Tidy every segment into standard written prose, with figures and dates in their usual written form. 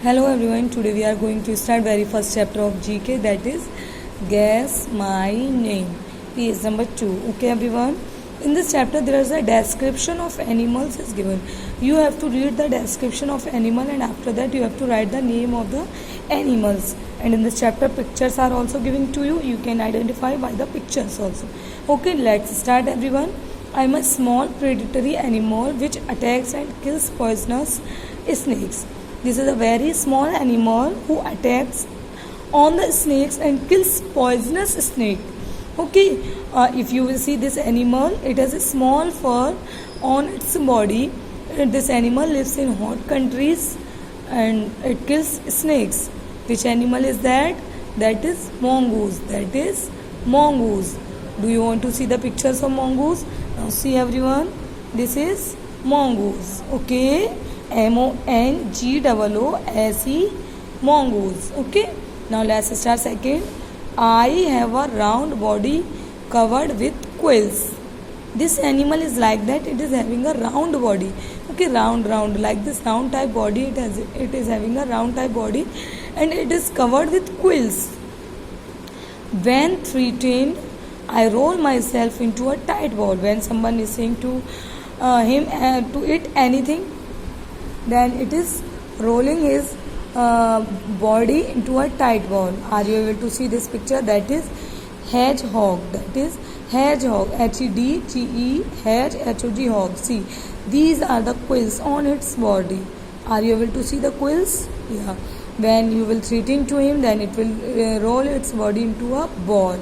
Hello everyone, today we are going to start very first chapter of GK, that is Guess My Name, page number 2. Okay everyone, in this chapter there is a description of animals is given. You have to read the description of animal and after that you have to write the name of the animals. And in this chapter pictures are also given to you. You can identify by the pictures also. Okay, let's start everyone. I am a small predatory animal which attacks and kills poisonous snakes. This is a very small animal who attacks on the snakes and kills poisonous snake. Okay, if you will see this animal, it has a small fur on its body. This animal lives in hot countries and it kills snakes. Which animal is that? That is mongoose. That is mongoose. Do you want to see the pictures of mongoose? Now see everyone. This is mongoose. Okay. MONGOOSE, mongoose. Okay, now let's start second. I have a round body covered with quills. This animal is like that, it is having a round body. Okay, round like this round type body, it is having a round type body and it is covered with quills. When threatened, I roll myself into a tight ball. When someone is saying to him to eat anything, then it is rolling his body into a tight ball. Are you able to see this picture? That is hedgehog. That is hedgehog. HEDGE, HOG, hog. See, these are the quills on its body. Are you able to see the quills? Yeah. When you will threaten to him, then it will roll its body into a ball.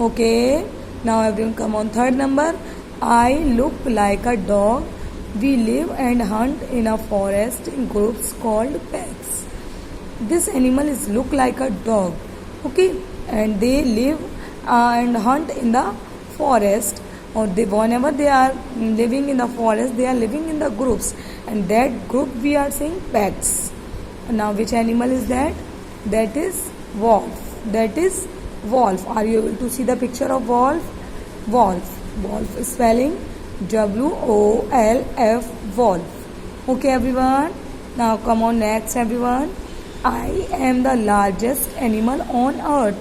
Okay. Now everyone come on third number. I look like a dog. We live and hunt in a forest in groups called packs. This animal is look like a dog, okay, and they live and hunt in the forest, or whenever they are living in the forest, they are living in the groups, and that group we are saying packs. Now, which animal is that? That is wolf. That is wolf. Are you able to see the picture of wolf? Wolf. Wolf spelling WOLF, wolf. Okay everyone, now come on next everyone. I am the largest animal on earth.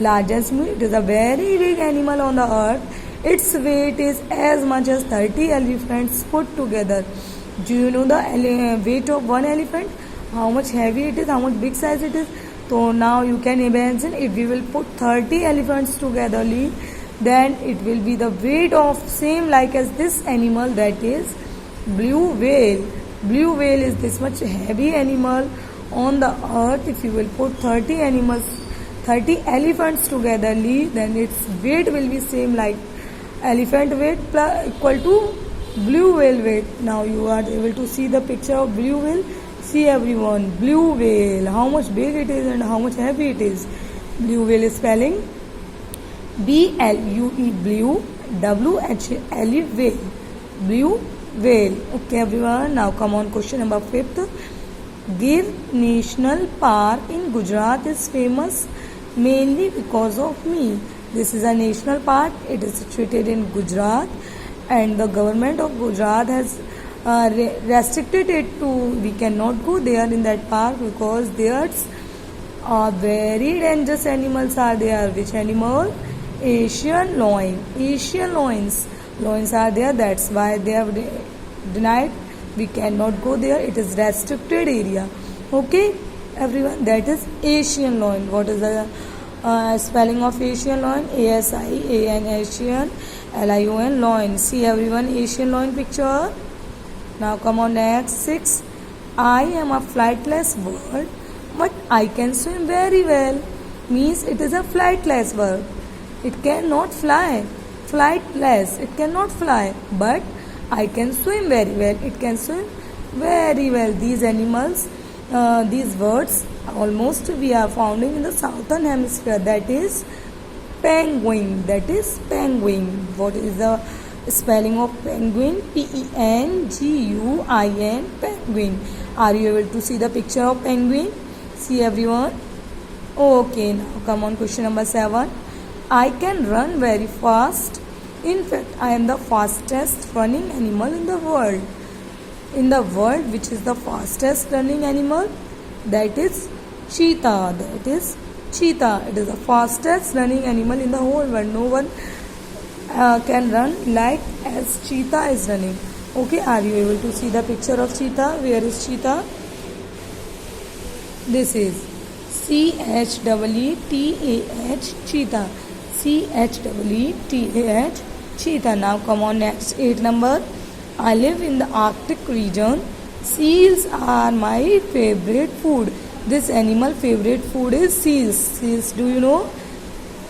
Largest means it is a very big animal on the earth. Its weight is as much as 30 elephants put together. Do you know the weight of one elephant? How much heavy it is, how much big size it is? So now you can imagine if we will put 30 elephants togetherly, then it will be the weight of same like as this animal, that is blue whale. Blue whale is this much heavy animal on the earth. If you will put 30 elephants togetherly, then its weight will be same like elephant weight plus equal to blue whale weight. Now you are able to see the picture of blue whale. See everyone, blue whale, how much big it is and how much heavy it is. Blue whale is spelling BLUE, blue, WHLE, whale, blue whale. Okay everyone, now come on question number 5th. Gir National Park in Gujarat is famous mainly because of me. This is a national park. It is situated in Gujarat and the government of Gujarat has restricted it to, we cannot go there in that park because there's very dangerous animals are there. Which animal? Asian lion. Asian lions are there, that's why they have denied, we cannot go there, it is restricted area. Okay everyone, that is Asian lion. What is the spelling of Asian lion? ASIAN, Asian, LION, lion. See everyone, Asian lion picture. Now come on next 6. I am a flightless bird but I can swim very well. Means it is a flightless bird. It cannot fly. Flightless. It cannot fly. But I can swim very well. It can swim very well. These animals, these birds, almost we are finding in the southern hemisphere. That is penguin. That is penguin. What is the spelling of penguin? PENGUIN, penguin. Are you able to see the picture of penguin? See everyone. Okay, now come on question number 7. I can run very fast. In fact, I am the fastest running animal in the world. In the world, which is the fastest running animal? That is cheetah. That is cheetah. It is the fastest running animal in the whole world. No one can run like as cheetah is running. Okay, are you able to see the picture of cheetah? Where is cheetah? This is CHEETAH, cheetah. CHEETAH, cheetah. Now come on, next 8 number. I live in the Arctic region. Seals are my favorite food. This animal favorite food is seals. Seals, do you know?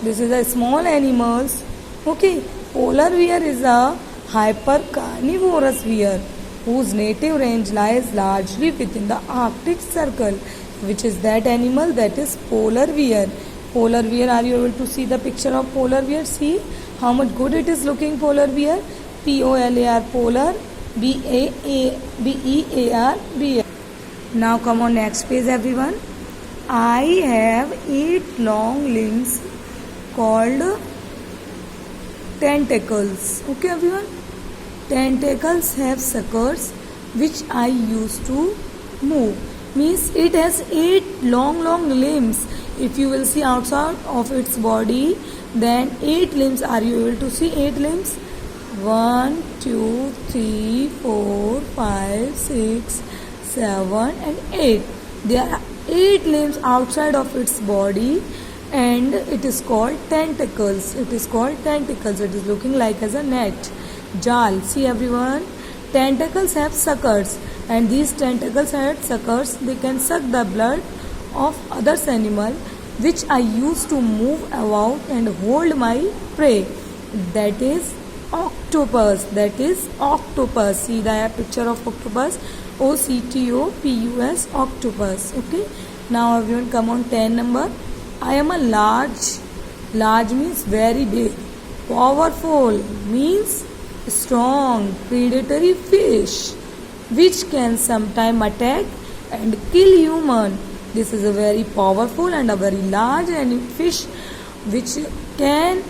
This is a small animals. Okay, polar bear is a hypercarnivorous bear whose native range lies largely within the Arctic Circle. Which is that animal? That is polar bear. Polar bear, are you able to see the picture of polar bear? See how much good it is looking, polar bear. POLAR, polar, BEAR, bear. Now come on, next page everyone. I have 8 long limbs called tentacles. Okay everyone? Tentacles have suckers which I use to move. Means it has 8 long limbs. If you will see outside of its body, then 8 limbs. Are you able to see 8 limbs? 1, 2, 3, 4, 5, 6, 7 and 8. There are 8 limbs outside of its body, and it is called tentacles. It is called tentacles. It is looking like as a net. Jal. See everyone, tentacles have suckers, and these tentacles have suckers. They can suck the blood of others animal, which I use to move about and hold my prey. That is octopus. That is octopus. See the picture of octopus. OCTOPUS, octopus. Okay. Now everyone come on 10 number. I am a large. Large means very big. Powerful means strong predatory fish, which can sometime attack and kill human. This is a very powerful and a very large fish which can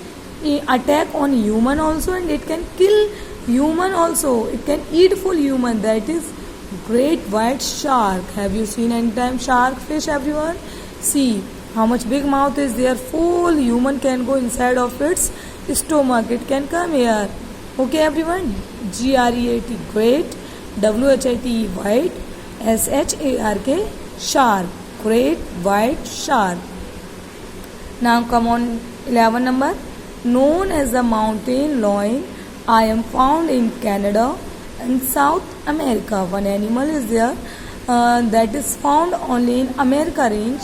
attack on human also, and it can kill human also. It can eat full human. That is great white shark. Have you seen any time shark fish everyone? See how much big mouth is there. Full human can go inside of its stomach. It can come here. Okay everyone. GREAT great, WHITE white, SHARK shark. Great white shark. Now come on 11 number. Known as the mountain lion, I am found in Canada and South America. One animal is there that is found only in America range.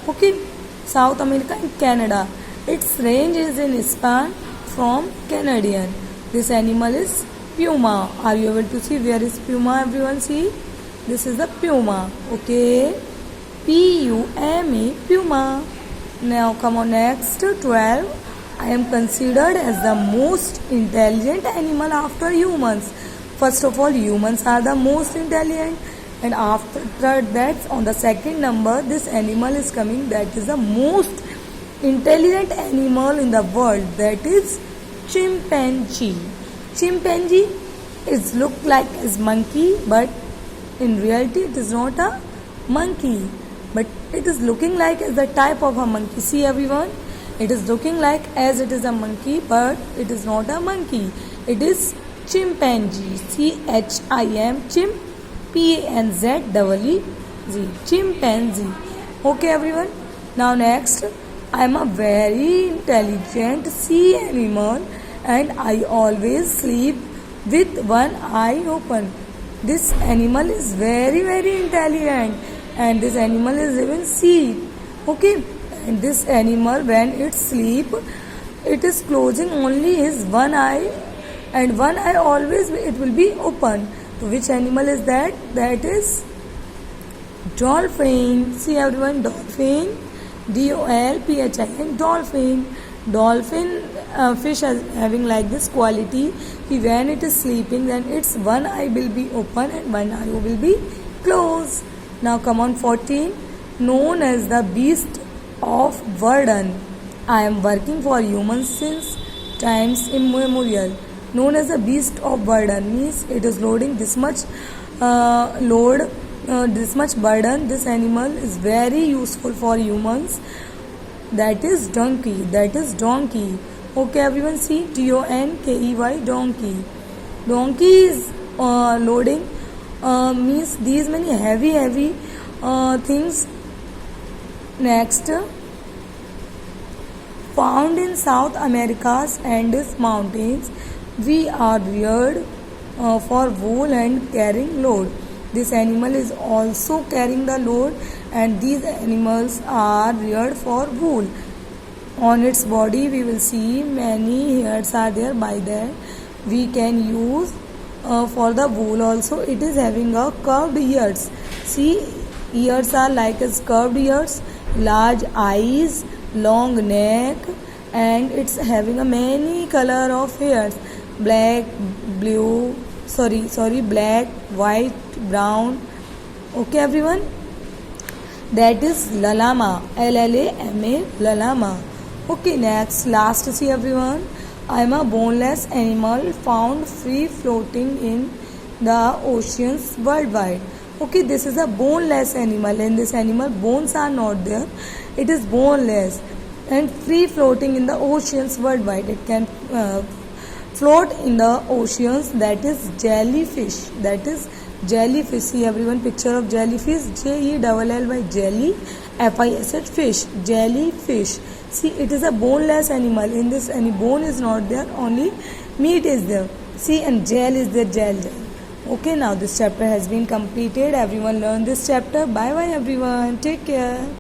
Okay, South America and Canada. Its range is in span from Canadian. This animal is puma. Are you able to see where is puma? Everyone see? This is the puma. Okay, PUMA, puma. Now come on next 12. I am considered as the most intelligent animal after humans. First of all, humans are the most intelligent, and after that, on the second number, this animal is coming. That is the most intelligent animal in the world. That is chimpanzee. Chimpanzee is look like as monkey, but in reality, it is not a monkey. But it is looking like as the type of a monkey. See everyone, it is looking like as it is a monkey, but it is not a monkey. It is chimpanzee. CHIM, chimp, PANZEE, chimpanzee. Okay everyone. Now next, I am a very intelligent sea animal, and I always sleep with one eye open. This animal is very intelligent, and this animal is even sea. Okay, and this animal when it sleep, it is closing only his one eye, and one eye always it will be open. So which animal is that? That is dolphin. See everyone, dolphin, DOLPHIN, dolphin. Dolphin fish is having like this quality. When it is sleeping, then its one eye will be open and one eye will be closed. Now come on 14. Known as the beast of burden, I am working for humans since times immemorial. Known as the beast of burden means it is loading this much load this much burden. This animal is very useful for humans. That is donkey. That is donkey. Okay, everyone, see, donkey, donkey. Donkey is loading, means these many heavy things. Next, found in South America's Andes mountains, we are reared for wool and carrying load. This animal is also carrying the load, and these animals are reared for wool. On its body we will see many hairs are there, by that we can use for the wool also. It is having a curved ears. See, ears are like as curved ears, large eyes, long neck, and it's having a many color of hairs: black, blue, black, white, brown. Okay, everyone, that is llama, llama, llama. Okay, next, last, see everyone, I am a boneless animal found free floating in the oceans worldwide. Okay, this is a boneless animal. In this animal, bones are not there. It is boneless and free floating in the oceans worldwide. It can float in the oceans. That is jellyfish. That is jellyfish. See everyone, picture of jellyfish. Jelly, jelly, fish, fish, jellyfish. See, it is a boneless animal. In this, any bone is not there, only meat is there. See, and gel is there, gel. Okay, now this chapter has been completed. Everyone learn this chapter. Bye bye everyone. Take care.